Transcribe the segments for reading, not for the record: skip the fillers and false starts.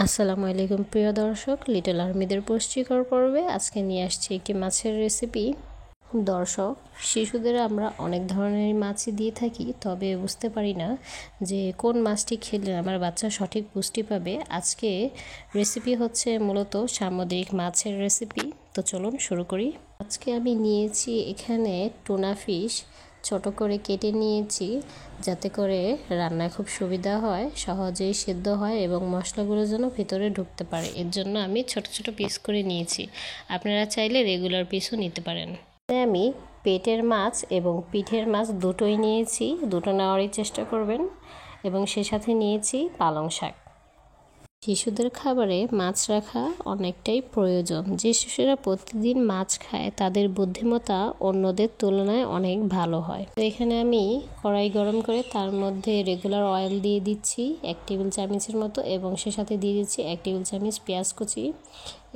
আসসালামু আলাইকুম প্রিয় দর্শক, লিটল আর্মিদের পুষ্টিকর পর্বে আজকে নিয়ে আসছি একটি মাছের রেসিপি। দর্শক, শিশুদের আমরা অনেক ধরনের মাছই দিয়ে থাকি, তবে বুঝতে পারি না যে কোন মাছটি খেলে আমার বাচ্চা সঠিক পুষ্টি পাবে। আজকে রেসিপি হচ্ছে মূলত সামুদ্রিক মাছের রেসিপি। তো চলুন শুরু করি। আজকে আমি নিয়েছি এখানে টুনা ফিশ, ছোট করে কেটে নিয়েছি যাতে করে রান্নায় খুব সুবিধা হয়, সহজেই সিদ্ধ হয় এবং মশলাগুলো যেন ভিতরে ঢুকতে পারে। এর জন্য আমি ছোট ছোট পিস করে নিয়েছি। আপনারা চাইলে রেগুলার পিসও নিতে পারেন। আমি পেটের মাছ এবং পিঠের মাছ দুটোই নিয়েছি, দুটো নেওয়ারই চেষ্টা করবেন। এবং সে সাথে নিয়েছি পালং শাক। শিশুদের খাবারে মাছ রাখা অনেকটাই প্রয়োজন। যে শিশুরা প্রতিদিন মাছ খায় তাদের বুদ্ধিমত্তা অন্যদের তুলনায় অনেক ভালো হয়। তো এখানে আমি কড়াই গরম করে তার মধ্যে রেগুলার অয়েল দিয়ে দিচ্ছি 1 টেবিল চামচের মতো, এবং সে সাথে দিয়ে দিচ্ছি 1 টেবিল চামচ পেঁয়াজ কুচি।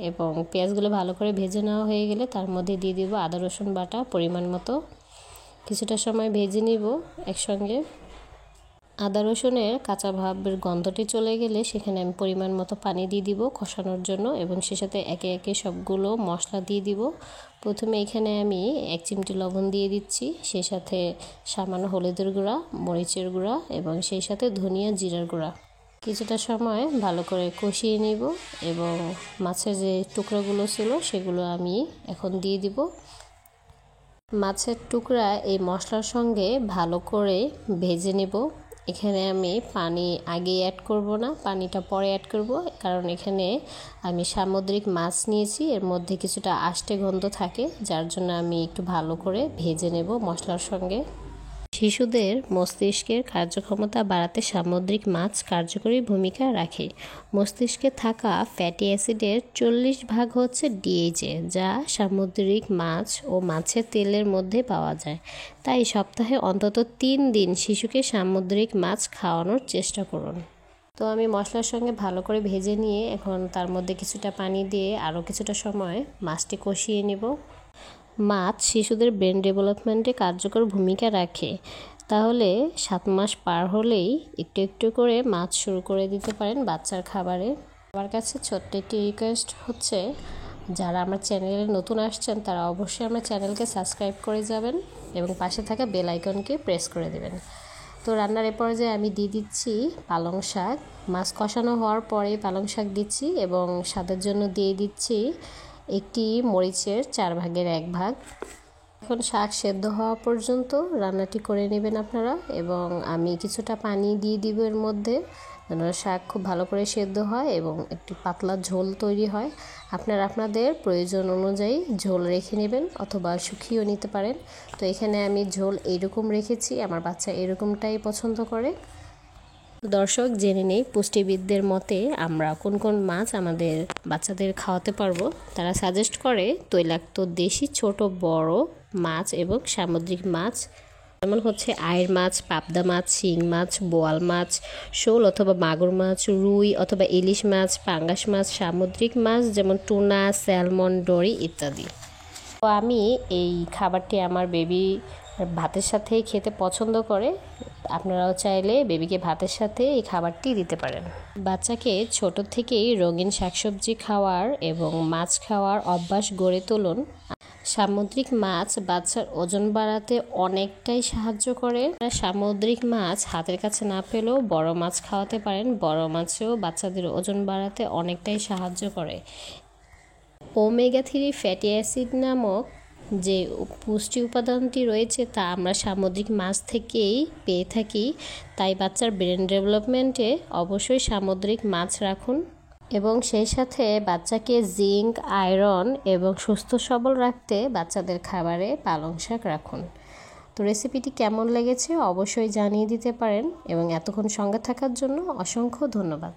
এবং পেঁয়াজগুলো ভালো করে ভেজে নেওয়া হয়ে গেলে তার মধ্যে দিয়ে দিব আদা রসুন বাটা পরিমাণ মতো। কিছুটা সময় ভেজে নিব একসঙ্গে। আদা রসুনের কাঁচা ভাবের গন্ধটি চলে গেলে সেখানে আমি পরিমাণ মতো পানি দিয়ে দিব কষানোর জন্য, এবং সে সাথে একে একে সবগুলো মশলা দিয়ে দিব। প্রথমে এখানে আমি 1 চিমটি লবণ দিয়ে দিচ্ছি, সেই সাথে সামান্য হলুদের গুঁড়া, মরিচের গুঁড়া এবং সেই সাথে ধনিয়া জিরার গুঁড়া। কিছুটা সময় ভালো করে কষিয়ে নিব এবং মাছের যে টুকরাগুলো ছিল সেগুলো আমি এখন দিয়ে দিব। মাছের টুকরা এই মশলার সঙ্গে ভালো করে ভেজে নেব। এখানে আমি পানি আগে অ্যাড করব না, পানিটা পরে অ্যাড করব, কারণ এখানে আমি সামুদ্রিক মাছ নিয়েছি, এর মধ্যে কিছুটা আষ্টে গন্ধ থাকে, যার জন্য আমি একটু ভালো করে ভেজে নেব মশলার সঙ্গে। শিশুদের মস্তিষ্কের কার্যক্ষমতা বাড়াতে সামুদ্রিক মাছ কার্যকরী ভূমিকা রাখে। মস্তিষ্কে থাকা ফ্যাটি অ্যাসিডের 40% হচ্ছে ডিএইচএ, যা সামুদ্রিক মাছ ও মাছের তেলের মধ্যে পাওয়া যায়। তাই সপ্তাহে অন্তত 3 দিন শিশুকে সামুদ্রিক মাছ খাওয়ানোর চেষ্টা করুন। তো আমি মশলার সঙ্গে ভালো করে ভেজে নিয়ে এখন তার মধ্যে কিছুটা পানি দিয়ে আরও কিছুটা সময় মাছটি কষিয়ে নেব। মাছ শিশুদের ব্রেন ডেভেলপমেন্টে কার্যকর ভূমিকা রাখে, তাহলে 7 মাস পার হলেই একটু একটু করে মাছ শুরু করে দিতে পারেন বাচ্চার খাবারে। আমার কাছে ছোট্ট একটি রিকোয়েস্ট হচ্ছে, যারা আমার চ্যানেলে নতুন আসছেন তারা অবশ্যই আমার চ্যানেলকে সাবস্ক্রাইব করে যাবেন এবং পাশে থাকা বেল আইকনকে প্রেস করে দেবেন। তো রান্নার এ পর্যায়ে আমি দিয়ে দিচ্ছি পালং শাক। মাছ কষানো হওয়ার পরে পালং শাক দিচ্ছি এবং স্বাদের জন্য দিয়ে দিচ্ছি একটি মরিচের 4 ভাগের 1 ভাগ। এখন শাক সেদ্ধ হওয়া পর্যন্ত রান্নাটি করে নেবেন আপনারা, এবং আমি কিছুটা পানি দিয়ে দিব এর মধ্যে, যেন শাক খুব ভালো করে সেদ্ধ হয় এবং একটি পাতলা ঝোল তৈরি হয়। আপনারা আপনাদের প্রয়োজন অনুযায়ী ঝোল রেখে নেবেন অথবা শুকিয়েও নিতে পারেন। তো এখানে আমি ঝোল এইরকম রেখেছি, আমার বাচ্চা এরকমটাই পছন্দ করে। দর্শক, জেনে নেই পুষ্টিবিদদের মতে আমরা কোন কোন মাছ আমাদের বাচ্চাদের খাওয়াতে পারবো। তারা সাজেস্ট করে তৈলাক্ত দেশি ছোট বড় মাছ এবং সামুদ্রিক মাছ, যেমন হচ্ছে আয়ের মাছ, পাবদা মাছ, শিং মাছ, বোয়াল মাছ, শোল অথবা মাগুর মাছ, রুই অথবা ইলিশ মাছ, পাঙ্গাস মাছ, সামুদ্রিক মাছ যেমন টুনা, স্যালমন, ডরি ইত্যাদি। তো আমি এই খাবারটি আমার বেবি ভাতের সাথে খেতে পছন্দ করে। আপনারাও চাইলে বেবিকে ভাতের সাথে এই খাবারটি দিতে পারেন। বাচ্চাকে ছোট থেকেই রঙিন শাকসবজি খাওয়ার এবং মাছ খাওয়ার অভ্যাস গড়ে তুলুন। সামুদ্রিক মাছ বাচ্চার ওজন বাড়াতে অনেকটাই সাহায্য করে। সামুদ্রিক মাছ হাতের কাছে না পেলেও বড় মাছ খাওয়াতে পারেন, বড় মাছেও বাচ্চাদের ওজন বাড়াতে অনেকটাই সাহায্য করে। ওমেগা 3 ফ্যাটি অ্যাসিড নামক যে পুষ্টি উপাদানটি রয়েছে তা আমরা সামুদ্রিক মাছ থেকেই পেয়ে থাকি। তাই বাচ্চার ব্রেন ডেভেলপমেন্টে অবশ্যই সামুদ্রিক মাছ রাখুন, এবং সেই সাথে বাচ্চাকে জিঙ্ক, আয়রন এবং সুস্থ সবল রাখতে বাচ্চাদের খাবারে পালং শাক রাখুন। তো রেসিপিটি কেমন লেগেছে অবশ্যই জানিয়ে দিতে পারেন, এবং এতক্ষণ সঙ্গে থাকার জন্য অসংখ্য ধন্যবাদ।